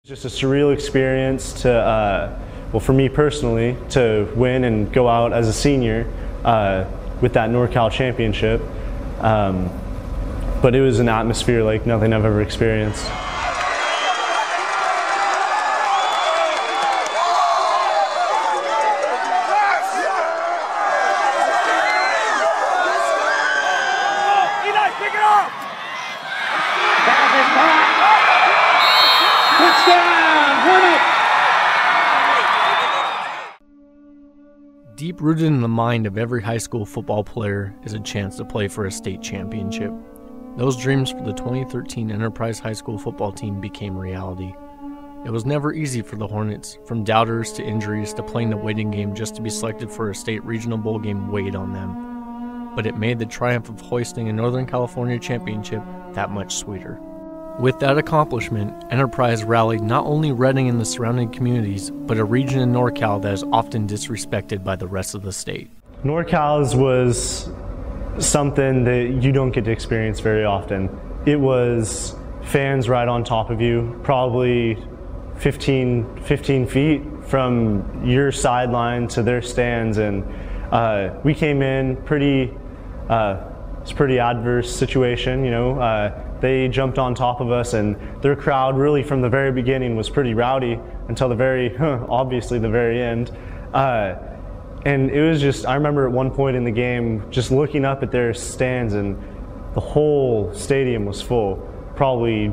Just a surreal experience to, well, for me personally, to win and go out as a senior with that NorCal championship. But it was an atmosphere like nothing I've ever experienced. Deep-rooted in the mind of every high school football player is a chance to play for a state championship. Those dreams for the 2013 Enterprise High School football team became reality. It was never easy for the Hornets, from doubters to injuries to playing the waiting game just to be selected for a state regional bowl game weighed on them. But it made the triumph of hoisting a Northern California championship that much sweeter. With that accomplishment, Enterprise rallied not only Redding and the surrounding communities, but a region in NorCal that is often disrespected by the rest of the state. NorCal's was something that you don't get to experience very often. It was fans right on top of you, probably 15 feet from your sideline to their stands, and we came in it's a pretty adverse situation, you know. They jumped on top of us, and their crowd really from the very beginning was pretty rowdy until the very, obviously the very end. And it was just, I remember at one point in the game just looking up at their stands and the whole stadium was full, probably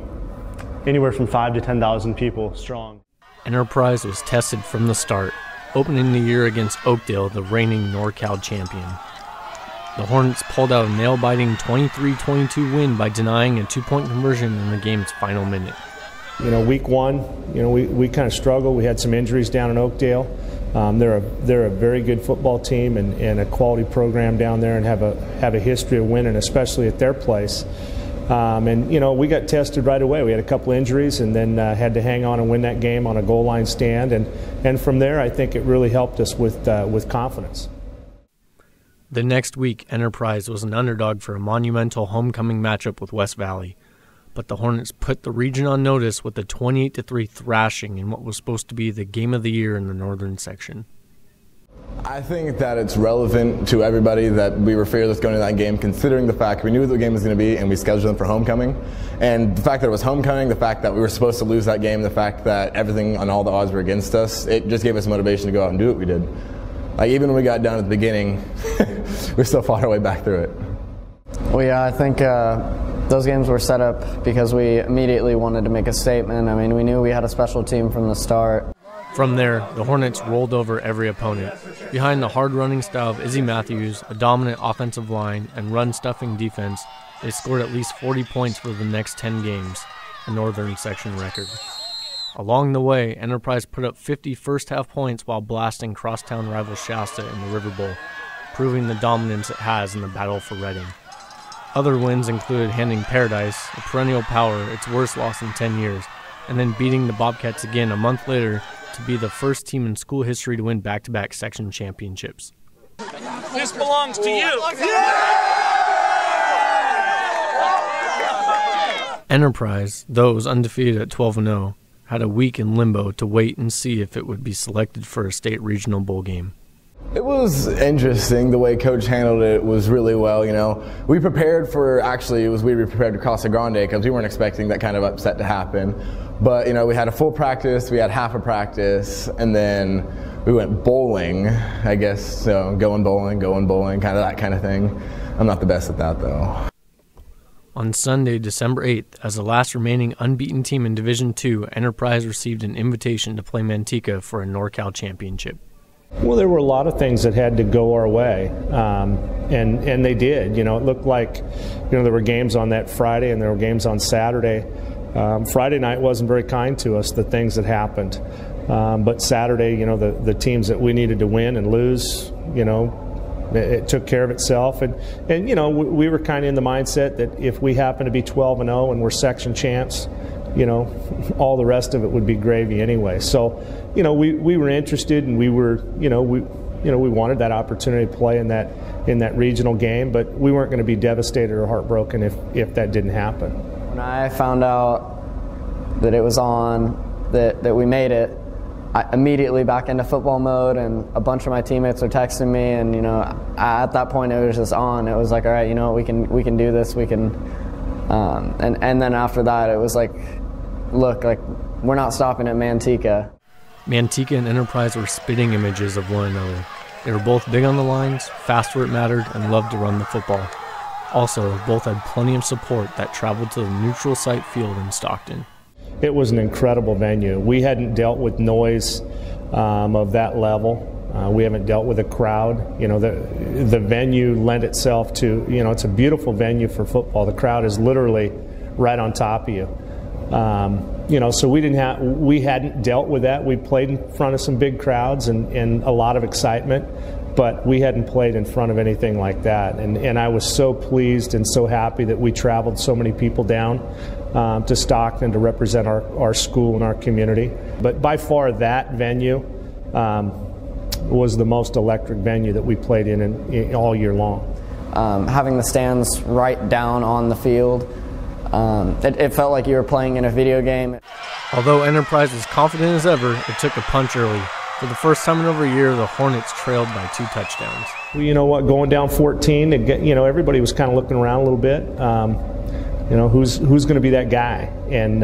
anywhere from 5,000 to 10,000 people strong. Enterprise was tested from the start, opening the year against Oakdale, the reigning NorCal champion. The Hornets pulled out a nail-biting 23-22 win by denying a 2-point conversion in the game's final minute. You know, week one, you know, we kind of struggled. We had some injuries down in Oakdale. They're a very good football team and a quality program down there, and have a history of winning, especially at their place. And you know, we got tested right away. We had a couple injuries, and then had to hang on and win that game on a goal line stand. And from there, I think it really helped us with confidence. The next week, Enterprise was an underdog for a monumental homecoming matchup with West Valley, but the Hornets put the region on notice with a 28-3 thrashing in what was supposed to be the game of the year in the northern section. I think that it's relevant to everybody that we were fearless going to that game, considering the fact we knew what the game was going to be and we scheduled them for homecoming. And the fact that it was homecoming, the fact that we were supposed to lose that game, the fact that everything and all the odds were against us, it just gave us motivation to go out and do what we did. Like, even when we got down at the beginning, we still fought our way back through it. Well, yeah, I think those games were set up because we immediately wanted to make a statement. I mean, we knew we had a special team from the start. From there, the Hornets rolled over every opponent. Behind the hard-running style of Izzy Matthews, a dominant offensive line, and run-stuffing defense, they scored at least 40 points for the next 10 games, a northern section record. Along the way, Enterprise put up 50 first-half points while blasting crosstown rival Shasta in the River Bowl, proving the dominance it has in the battle for Redding. Other wins included handing Paradise, a perennial power, its worst loss in 10 years, and then beating the Bobcats again a month later to be the first team in school history to win back-to-back section championships. This belongs to you! Enterprise, though it was undefeated at 12-0, had a week in limbo to wait and see if it would be selected for a state regional bowl game. It was interesting. The way Coach handled it was really well, you know. We prepared for, we prepared to Casa Grande because we weren't expecting that kind of upset to happen. But, you know, we had a full practice, we had half a practice, and then we went bowling, I guess. So going bowling, kind of that kind of thing. I'm not the best at that, though. On Sunday, December 8th, as the last remaining unbeaten team in Division II, Enterprise received an invitation to play Manteca for a NorCal championship. Well, there were a lot of things that had to go our way, and they did. You know, it looked like, you know, there were games on that Friday and there were games on Saturday. Friday night wasn't very kind to us, the things that happened. But Saturday, you know, the teams that we needed to win and lose, you know, it took care of itself, and you know, we were kind of in the mindset that if we happen to be 12-0 and we're section champs, you know, all the rest of it would be gravy anyway. So, you know, we were interested, and we were, we wanted that opportunity to play in that regional game, but we weren't going to be devastated or heartbroken if that didn't happen. When I found out that it was on, that we made it, I immediately back into football mode, and a bunch of my teammates are texting me, and at that point it was just on. It was like, all right, we can do this. We can, and then after that it was like, look, like we're not stopping at Manteca. Manteca and Enterprise were spitting images of one another. They were both big on the lines, fast where it mattered, and loved to run the football. Also, both had plenty of support that traveled to the neutral site field in Stockton. It was an incredible venue. We hadn't dealt with noise of that level. We haven't dealt with a crowd. The venue lent itself to, it's a beautiful venue for football. The crowd is literally right on top of you. So we hadn't dealt with that. We played in front of some big crowds and a lot of excitement, but we hadn't played in front of anything like that. And I was so pleased and so happy that we traveled so many people down to Stockton to represent our school and our community. But by far that venue was the most electric venue that we played in all year long. Having the stands right down on the field, it felt like you were playing in a video game. Although Enterprise was confident as ever, it took a punch early. For the first time in over a year, the Hornets trailed by 2 touchdowns. Well, you know what, going down 14, everybody was kind of looking around a little bit. Who's going to be that guy? And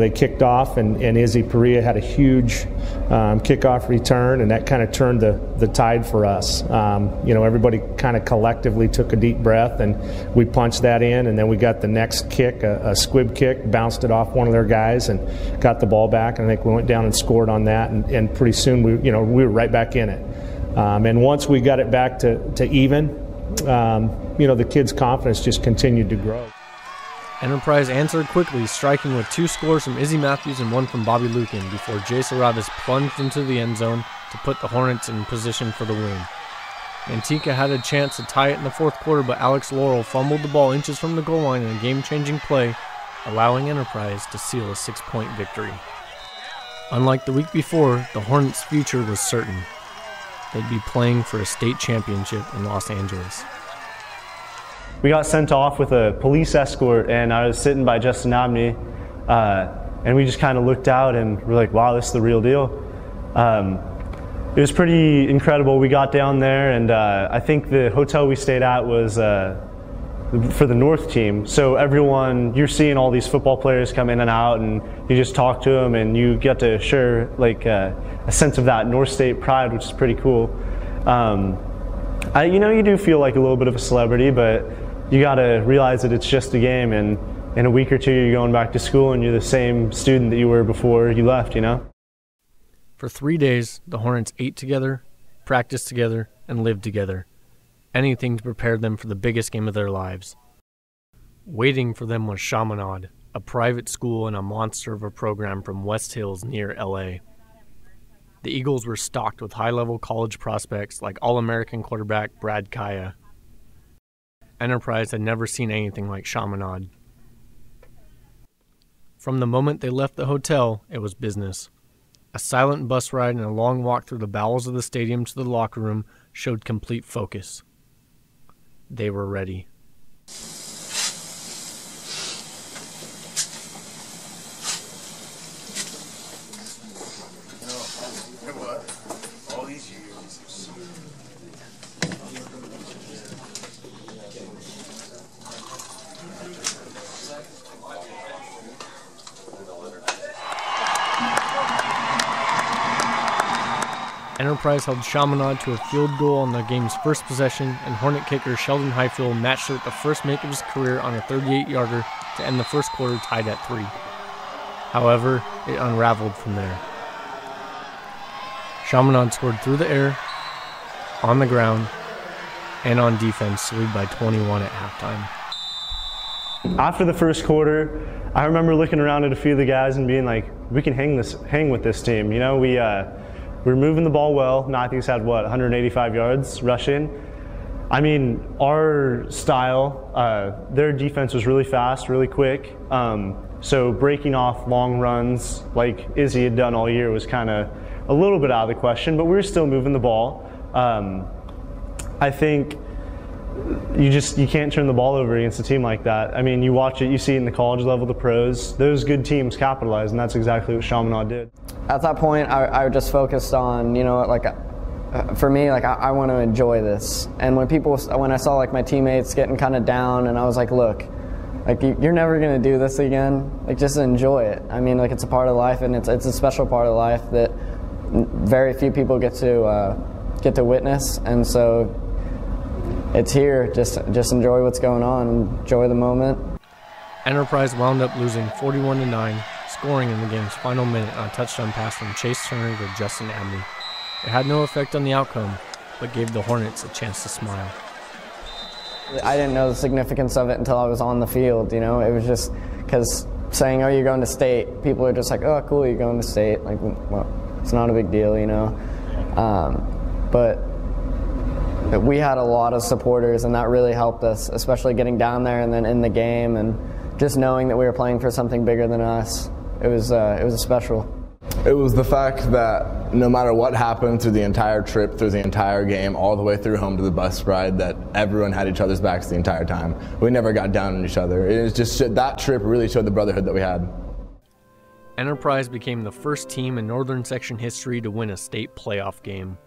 they kicked off, and Izzy Perea had a huge kickoff return, and that kind of turned the tide for us. Everybody kind of collectively took a deep breath, and we punched that in, and then we got the next kick, a squib kick, bounced it off one of their guys, and got the ball back. And I think we went down and scored on that, and pretty soon we were right back in it. And once we got it back to even, the kids' confidence just continued to grow. Enterprise answered quickly, striking with 2 scores from Izzy Matthews and 1 from Bobby Lucan before Jay Saravis plunged into the end zone to put the Hornets in position for the win. Manteca had a chance to tie it in the 4th quarter, but Alex Laurel fumbled the ball inches from the goal line in a game-changing play, allowing Enterprise to seal a 6-point victory. Unlike the week before, the Hornets' future was certain. They'd be playing for a state championship in Los Angeles. We got sent off with a police escort, and I was sitting by Justin Abney, and we just kind of looked out and we're like, wow, this is the real deal. It was pretty incredible. We got down there, and I think the hotel we stayed at was for the North team. So everyone, you're seeing all these football players come in and out, and you just talk to them, and you get to share like a sense of that North State pride, which is pretty cool. You do feel like a little bit of a celebrity, but you got to realize that it's just a game, and in a week or two you're going back to school and you're the same student that you were before you left, For 3 days, the Hornets ate together, practiced together, and lived together. Anything to prepare them for the biggest game of their lives. Waiting for them was Chaminade, a private school and a monster of a program from West Hills near LA. The Eagles were stocked with high-level college prospects like All-American quarterback Brad Kaya. Enterprise had never seen anything like Chaminade. From the moment they left the hotel, it was business. A silent bus ride and a long walk through the bowels of the stadium to the locker room showed complete focus. They were ready. Enterprise held Chaminade to a field goal on the game's first possession, and Hornet kicker Sheldon Highfield matched it with the first make of his career on a 38-yarder to end the first quarter tied at 3. However, it unraveled from there. Chaminade scored through the air, on the ground, and on defense to lead by 21 at halftime. After the first quarter, I remember looking around at a few of the guys and being like, we can hang with this team. We were moving the ball well. Matthews had 185 yards rushing. I mean, our style, their defense was really fast, really quick. So breaking off long runs like Izzy had done all year was kind of a little bit out of the question, but we were still moving the ball. I think you can't turn the ball over against a team like that. I mean, you watch it, you see it in the college level, the pros. Those good teams capitalize, and that's exactly what Chaminade did. At that point, I just focused on, for me, I want to enjoy this. And when I saw like my teammates getting kind of down, and I was like, look, you're never gonna do this again. Just enjoy it. I mean, it's a part of life, and it's a special part of life that very few people get to witness. And so it's here. Just enjoy what's going on. Enjoy the moment. Enterprise wound up losing 41-9, scoring in the game's final minute on a touchdown pass from Chase Turner to Justin Abney. It had no effect on the outcome, but gave the Hornets a chance to smile. I didn't know the significance of it until I was on the field. It was just because saying, "Oh, you're going to state," people are just like, "Oh, cool, you're going to state." Well, it's not a big deal, But we had a lot of supporters, and that really helped us, especially getting down there and then in the game, and just knowing that we were playing for something bigger than us. It was special. It was the fact that no matter what happened through the entire trip, through the entire game, all the way through home to the bus ride, that everyone had each other's backs the entire time. We never got down on each other. It was just that trip really showed the brotherhood that we had. Enterprise became the first team in Northern Section history to win a state playoff game.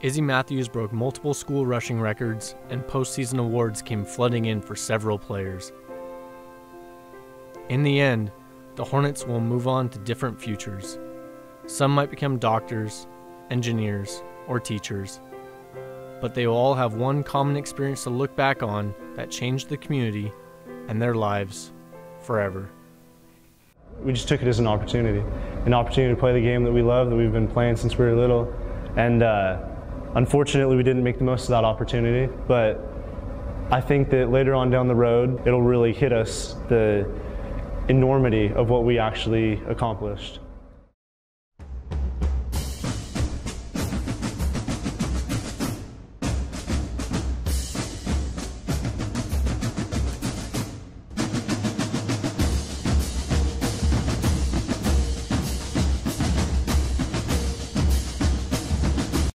Izzy Matthews broke multiple school rushing records, and postseason awards came flooding in for several players. In the end, the Hornets will move on to different futures. Some might become doctors, engineers, or teachers, but they will all have one common experience to look back on that changed the community and their lives forever. We just took it as an opportunity to play the game that we love, that we've been playing since we were little. And unfortunately, we didn't make the most of that opportunity, but I think that later on down the road, it'll really hit us the enormity of what we actually accomplished.